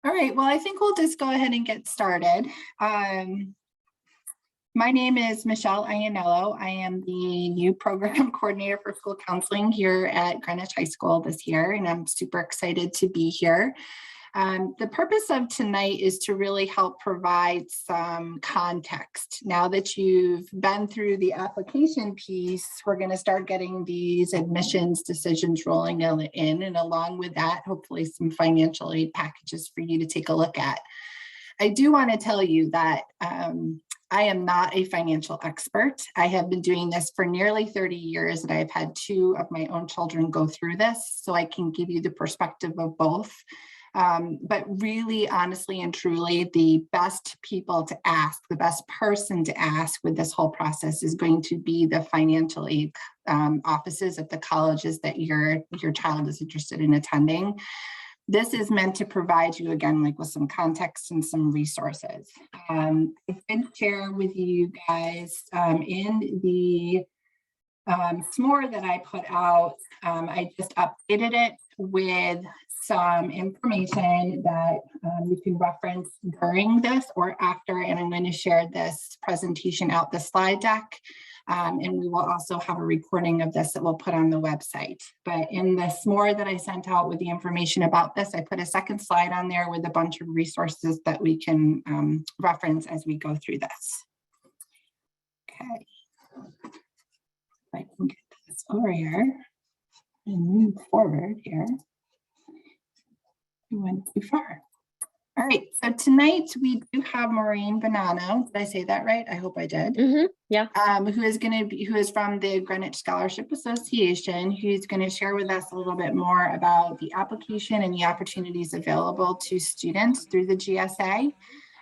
All right, well, I think we'll just go ahead and get started. My name is Michelle Iannello. I am the new program coordinator for school counseling here at Greenwich High School this year, and I'm super excited to be here. The purpose of tonight is to really help provide some context. Now that you've been through the application piece, we're going to start getting these admissions decisions rolling in, and along with that, hopefully some financial aid packages for you to take a look at. I do want to tell you that I am not a financial expert. I have been doing this for nearly 30 years, and I've had 2 of my own children go through this, so I can give you the perspective of both. But really, honestly and truly, the best people to ask, the best person to ask with this whole process is going to be the financial aid offices at the colleges that your child is interested in attending. This is meant to provide you, again, like with some context and some resources. I can share with you guys in the SMORE that I put out, I just updated it with some information that you can reference during this or after, and I'm going to share this presentation out the slide deck, and we will also have a recording of this that we'll put on the website. But in the SMORE that I sent out with the information about this, I put a second slide on there with a bunch of resources that we can reference as we go through this. Okay. I can get this over here and move forward here. We went too far. All right, so tonight we do have Maureen Bonanno. Did I say that right? I hope I did. Yeah. Who is from the Greenwich Scholarship Association, who's going to share with us a little bit more about the application and the opportunities available to students through the GSA.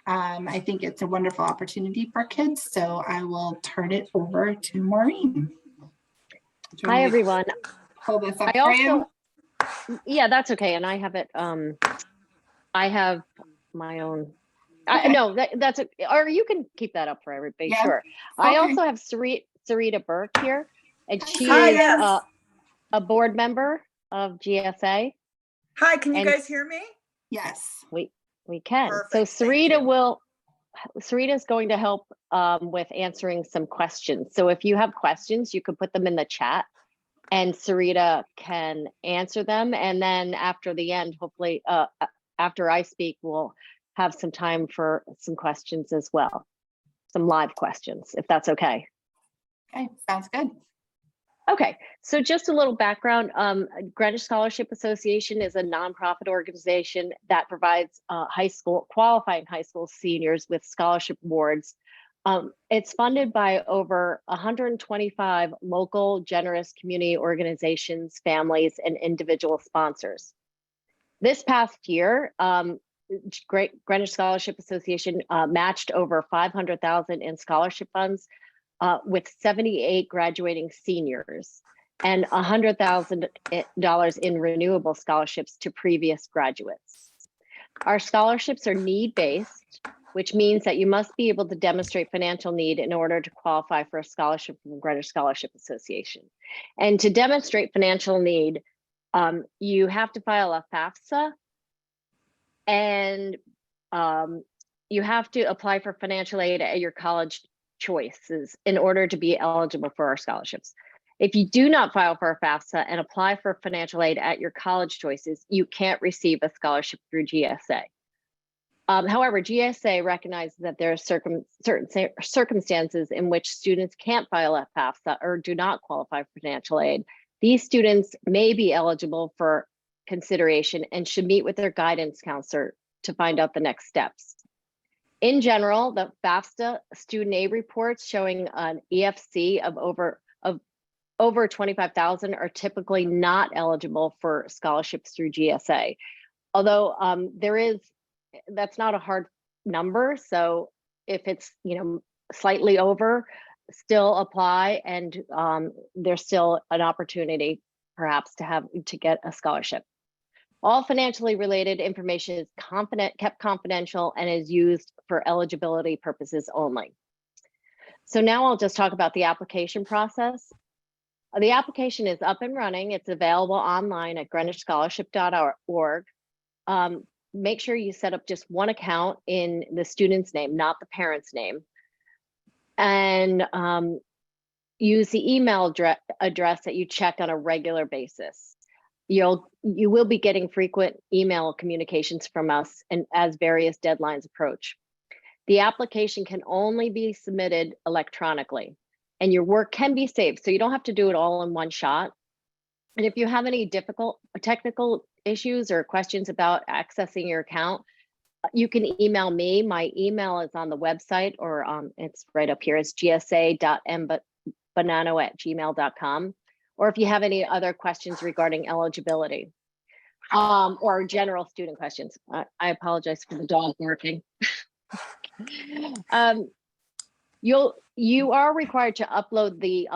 I think it's a wonderful opportunity for kids, so I will turn it over to Maureen. Hi, everyone. Hold this up for you. Yeah, that's okay. And I have it. I have my own. Okay. No, that's or you can keep that up for everybody. Yeah. Sure. Okay. I also have Sarita Burke here, and she Hi, is yes. a board member of GSA. Hi, can you guys hear me? Yes. We can. Perfect, So Sarita is going to help with answering some questions. So if you have questions, you can put them in the chat and Sarita can answer them. And then after the end, hopefully after I speak, we'll have some time for some questions as well. Some live questions, if that's okay. Okay, sounds good. Okay, so just a little background. Greenwich Scholarship Association is a nonprofit organization that provides qualifying high school seniors with scholarship awards. It's funded by over 125 local generous community organizations, families, and individual sponsors. This past year, Greenwich Scholarship Association matched over $500,000 in scholarship funds with 78 graduating seniors and $100,000 in renewable scholarships to previous graduates. Our scholarships are need-based, which means that you must be able to demonstrate financial need in order to qualify for a scholarship from Greenwich Scholarship Association. And to demonstrate financial need, you have to file a FAFSA, and you have to apply for financial aid at your college choices in order to be eligible for our scholarships. If you do not file for a FAFSA and apply for financial aid at your college choices, you can't receive a scholarship through GSA. However, GSA recognizes that there are certain circumstances in which students can't file a FAFSA or do not qualify for financial aid. These students may be eligible for consideration and should meet with their guidance counselor to find out the next steps. In general, the FAFSA student aid reports showing an EFC of over 25,000 are typically not eligible for scholarships through GSA. Although that's not a hard number. So if it's slightly over, still apply, and there's still an opportunity perhaps to get a scholarship. All financially related information is kept confidential and is used for eligibility purposes only. So now I'll just talk about the application process. The application is up and running. It's available online at greenwichscholarship.org. make sure you set up just one account in the student's name, not the parent's name. And use the email address that you check on a regular basis. You will be getting frequent email communications from us and as various deadlines approach. The application can only be submitted electronically, and your work can be saved, so you don't have to do it all in one shot. And if you have any difficult technical issues or questions about accessing your account, you can email me. My email is on the website, or it's right up here. It's gsa.mbonanno@gmail.com. Or if you have any other questions regarding eligibility or general student questions. I apologize for the dog barking. You are required to upload the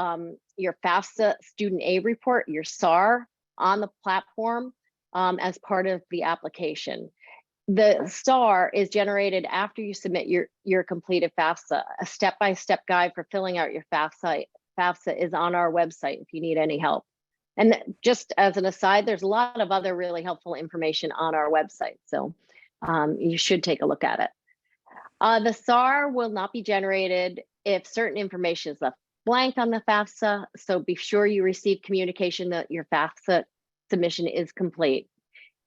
your FAFSA Student Aid Report, your SAR, on the platform as part of the application. The SAR is generated after you submit your completed FAFSA. A step-by-step guide for filling out your FAFSA is on our website if you need any help. And just as an aside, there's a lot of other really helpful information on our website, so you should take a look at it. The SAR will not be generated if certain information is left blank on the FAFSA, so be sure you receive communication that your FAFSA submission is complete.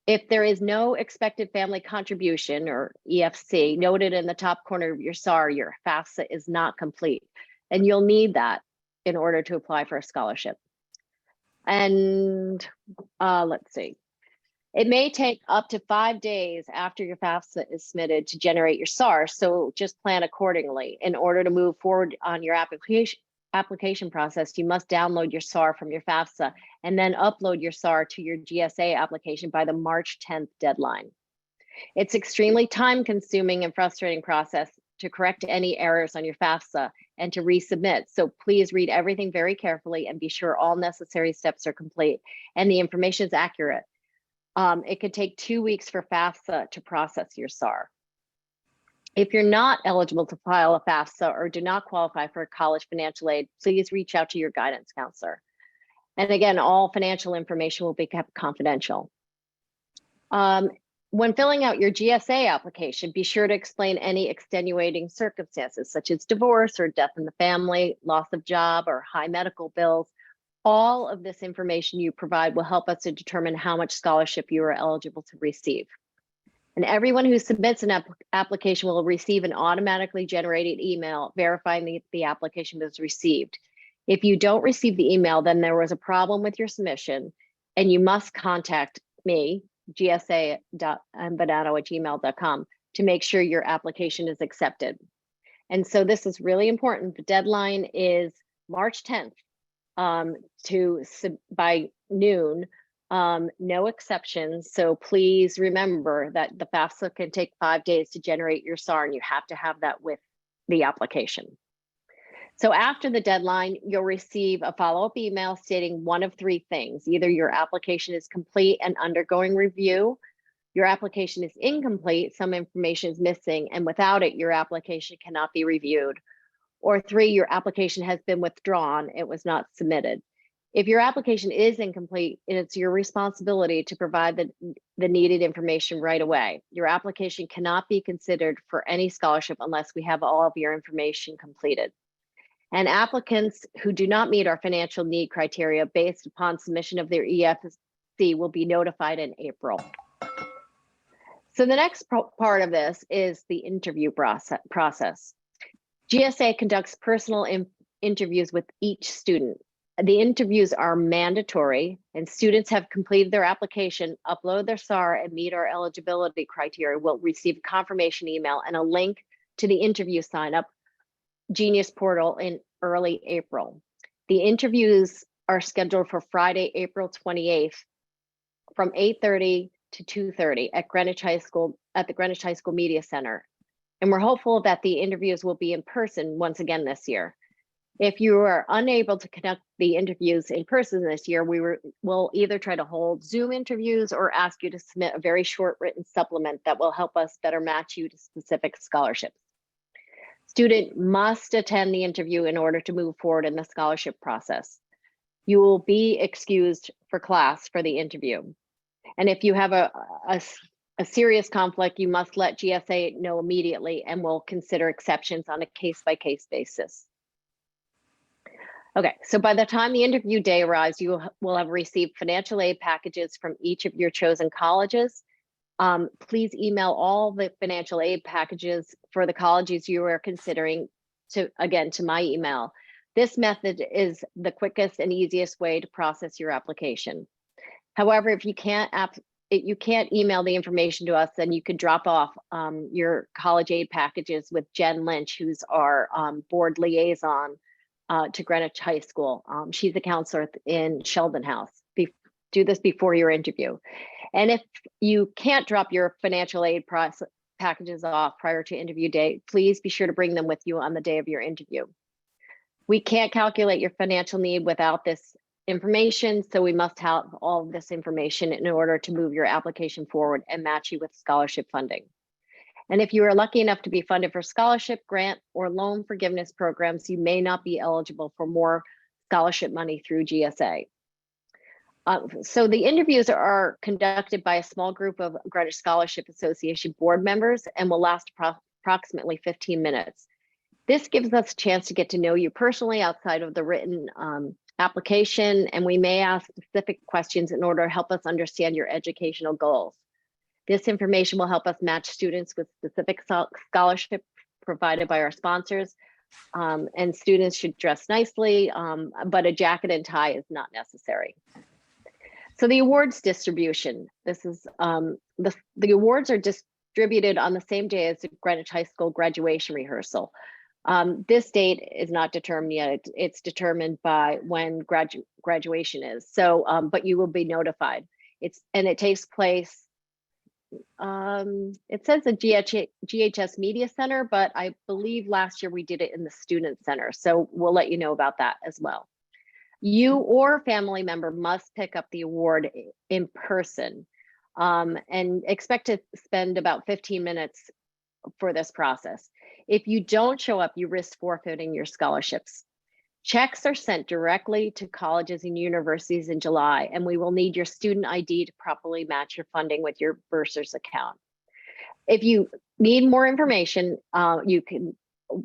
If there is no expected family contribution, or EFC, noted in the top corner of your SAR, your FAFSA is not complete, and you'll need that in order to apply for a scholarship. And let's see. It may take up to 5 days after your FAFSA is submitted to generate your SAR, so just plan accordingly. In order to move forward on your application process, you must download your SAR from your FAFSA and then upload your SAR to your GSA application by the March 10th deadline. It's extremely time-consuming and frustrating process to correct any errors on your FAFSA and to resubmit, so please read everything very carefully and be sure all necessary steps are complete and the information is accurate. It could take 2 weeks for FAFSA to process your SAR. If you're not eligible to file a FAFSA or do not qualify for college financial aid, please reach out to your guidance counselor. And again, all financial information will be kept confidential. When filling out your GSA application, be sure to explain any extenuating circumstances such as divorce or death in the family, loss of job, or high medical bills. All of this information you provide will help us to determine how much scholarship you are eligible to receive. And everyone who submits an application will receive an automatically generated email verifying the application was received. If you don't receive the email, then there was a problem with your submission and you must contact me, gsa.mbonanno@gmail.com, to make sure your application is accepted. And so this is really important. The deadline is March 10th. By noon, no exceptions. So please remember that the FAFSA can take 5 days to generate your SAR, and you have to have that with the application. So after the deadline, you'll receive a follow-up email stating one of 3 things. Either your application is complete and undergoing review, your application is incomplete, some information is missing, and without it, your application cannot be reviewed. Or 3, your application has been withdrawn, it was not submitted. If your application is incomplete, it's your responsibility to provide the needed information right away. Your application cannot be considered for any scholarship unless we have all of your information completed. And applicants who do not meet our financial need criteria based upon submission of their EFC will be notified in April. So the next part of this is the interview process. GSA conducts personal interviews with each student. The interviews are mandatory, and students have completed their application, upload their SAR, and meet our eligibility criteria will receive a confirmation email and a link to the interview sign-up Genius portal in early April. The interviews are scheduled for Friday, April 28th from 8:30 to 2:30 at Greenwich High School, at the Greenwich High School Media Center. And we're hopeful that the interviews will be in person once again this year. If you are unable to conduct the interviews in person this year, we'll either try to hold Zoom interviews or ask you to submit a very short written supplement that will help us better match you to specific scholarships. Student must attend the interview in order to move forward in the scholarship process. You will be excused for class for the interview. And if you have a a serious conflict, you must let GSA know immediately and will consider exceptions on a case-by-case basis. Okay, so by the time the interview day arrives, you will have received financial aid packages from each of your chosen colleges. Please email all the financial aid packages for the colleges you are considering to my email. This method is the quickest and easiest way to process your application. However, if you can't email the information to us, then you can drop off your college aid packages with Jen Lynch, who's our board liaison to Greenwich High School. She's a counselor in Sheldon House. Do this before your interview. And if you can't drop your financial aid packages off prior to interview day, please be sure to bring them with you on the day of your interview. We can't calculate your financial need without this information, so we must have all of this information in order to move your application forward and match you with scholarship funding. And if you are lucky enough to be funded for scholarship, grant, or loan forgiveness programs, you may not be eligible for more scholarship money through GSA. So the interviews are conducted by a small group of Greenwich Scholarship Association board members and will last approximately 15 minutes. This gives us a chance to get to know you personally outside of the written application, and we may ask specific questions in order to help us understand your educational goals. This information will help us match students with specific scholarship provided by our sponsors, and students should dress nicely, but a jacket and tie is not necessary. So the awards distribution, this is the awards are distributed on the same day as the Greenwich High School graduation rehearsal. This date is not determined yet. It's determined by when graduation is. So, but you will be notified. It takes place. It says the GHS Media Center, but I believe last year we did it in the Student Center. So we'll let you know about that as well. You or a family member must pick up the award in person, and expect to spend about 15 minutes for this process. If you don't show up, you risk forfeiting your scholarships. Checks are sent directly to colleges and universities in July, and we will need your student ID to properly match your funding with your bursar's account. If you need more information, you can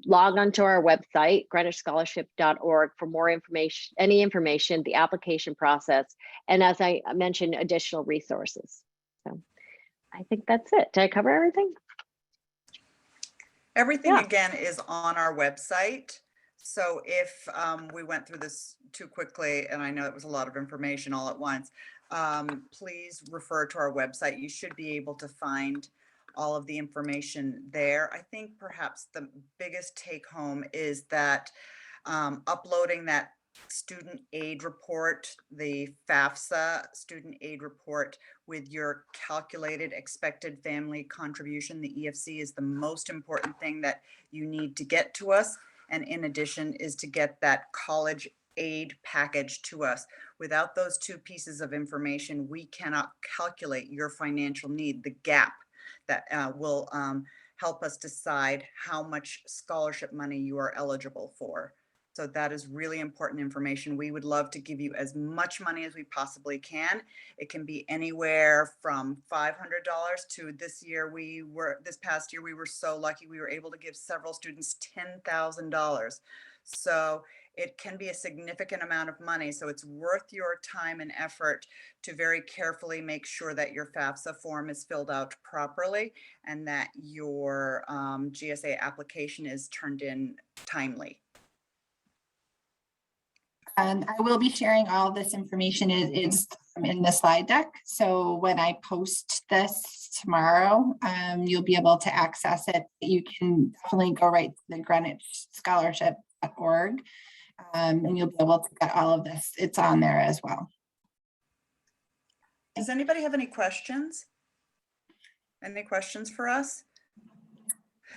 log onto our website, greenwichscholarship.org, for more information, the application process, and as I mentioned, additional resources. So I think that's it. Did I cover everything? Everything Yeah. again is on our website. So if we went through this too quickly, and I know it was a lot of information all at once, please refer to our website. You should be able to find all of the information there. I think perhaps the biggest take home is that uploading that student aid report, the FAFSA student aid report with your calculated expected family contribution, the EFC, is the most important thing that you need to get to us. And in addition is to get that college aid package to us. Without those two pieces of information, we cannot calculate your financial need, the gap that will help us decide how much scholarship money you are eligible for. So that is really important information. We would love to give you as much money as we possibly can. It can be anywhere from $500 to this past year, we were so lucky we were able to give several students $10,000. So it can be a significant amount of money. So it's worth your time and effort to very carefully make sure that your FAFSA form is filled out properly and that your GSA application is turned in timely. And I will be sharing all this information is in the slide deck. So when I post this tomorrow, you'll be able to access it. You can definitely go right to the greenwichscholarship.org, and you'll be able to get all of this. It's on there as well. Does anybody have any questions? Any questions for us?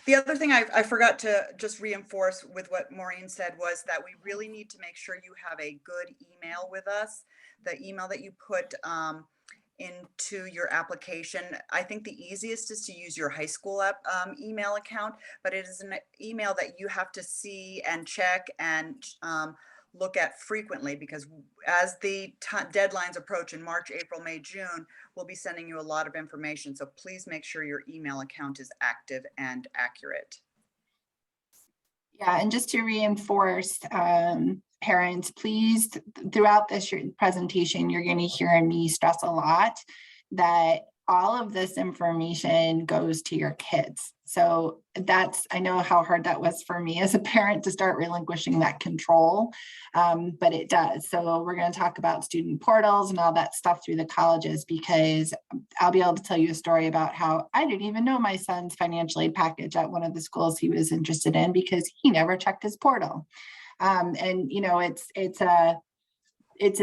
The other thing I forgot to just reinforce with what Maureen said was that we really need to make sure you have a good email with us. The email that you put into your application, I think the easiest is to use your high school email account, but it is an email that you have to see and check and look at frequently, because as the deadlines approach in March, April, May, June, we'll be sending you a lot of information. So please make sure your email account is active and accurate. Yeah, and just to reinforce, parents, please, throughout this presentation, you're going to hear me stress a lot that all of this information goes to your kids. So I know how hard that was for me as a parent to start relinquishing that control, but it does. So we're going to talk about student portals and all that stuff through the colleges, because I'll be able to tell you a story about how I didn't even know my son's financial aid package at one of the schools he was interested in because he never checked his portal. And you know, it's a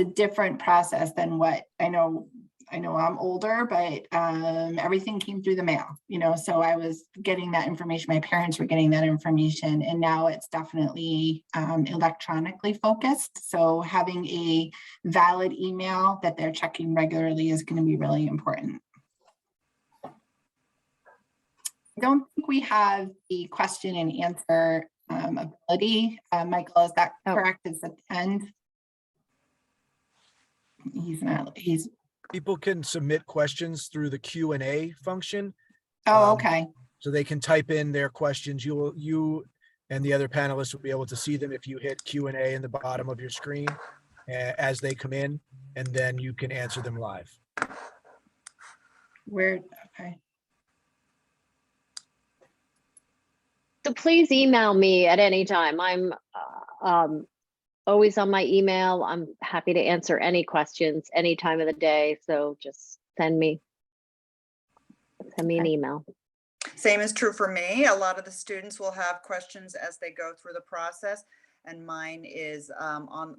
different process than what I know I'm older, but everything came through the mail, you know, so I was getting that information. My parents were getting that information, and now it's definitely electronically focused. So having a valid email that they're checking regularly is going to be really important. I don't think we have the question and answer ability. Michael, is that correct? It's at the end. He's People can submit questions through the Q&A function. Oh, okay. So they can type in their questions. You and the other panelists will be able to see them if you hit Q&A in the bottom of your screen as they come in, and then you can answer them live. Okay. So please email me at any time. I'm always on my email. I'm happy to answer any questions any time of the day. So just send me an email. Same is true for me. A lot of the students will have questions as they go through the process, and mine is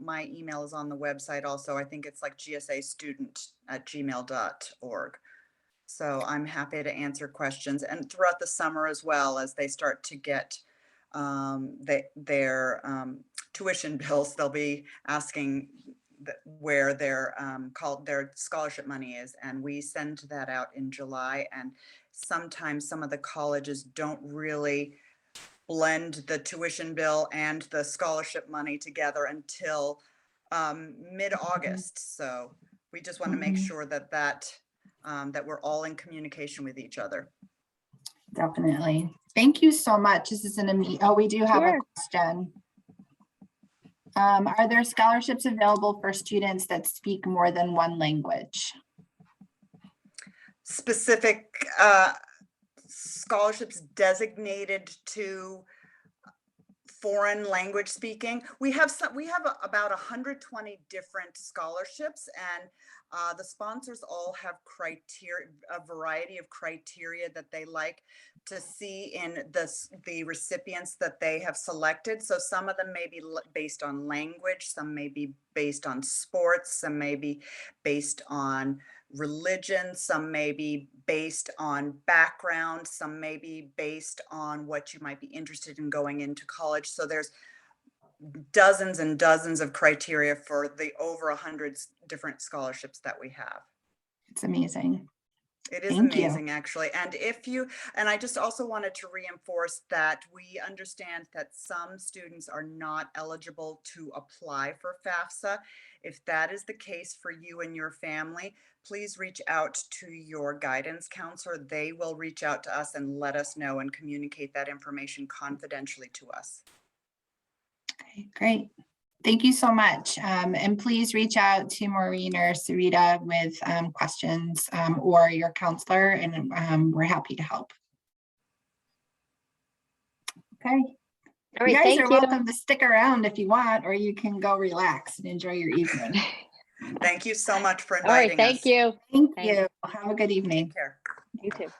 my email is on the website also. I think it's like gsastudent@gmail.org. So I'm happy to answer questions, and throughout the summer as well, as they start to get their tuition bills, they'll be asking where their scholarship money is, and we send that out in July. And sometimes some of the colleges don't really blend the tuition bill and the scholarship money together until mid-August. So we just want to make sure that we're all in communication with each other. Definitely. Thank you so much. This is we do have a question. Are there scholarships available for students that speak more than one language? Specific scholarships designated to foreign language speaking. We have about 120 different scholarships, and the sponsors all have a variety of criteria that they like to see in the recipients that they have selected. So some of them may be based on language, some may be based on sports, some may be based on religion, some may be based on background, some may be based on what you might be interested in going into college. So there's dozens and dozens of criteria for the over 100 different scholarships that we have. It's amazing. It is amazing, actually. And I just also wanted to reinforce that we understand that some students are not eligible to apply for FAFSA. If that is the case for you and your family, please reach out to your guidance counselor. They will reach out to us and let us know and communicate that information confidentially to us. Okay, great. Thank you so much. And please reach out to Maureen or Sarita with questions or your counselor, and we're happy to help. Okay. All right, you guys thank are welcome to stick around if you want, or you can go relax and enjoy your evening. Thank you so much for All right, inviting us. thank you. Thank you. Have a good evening. Take care. You too.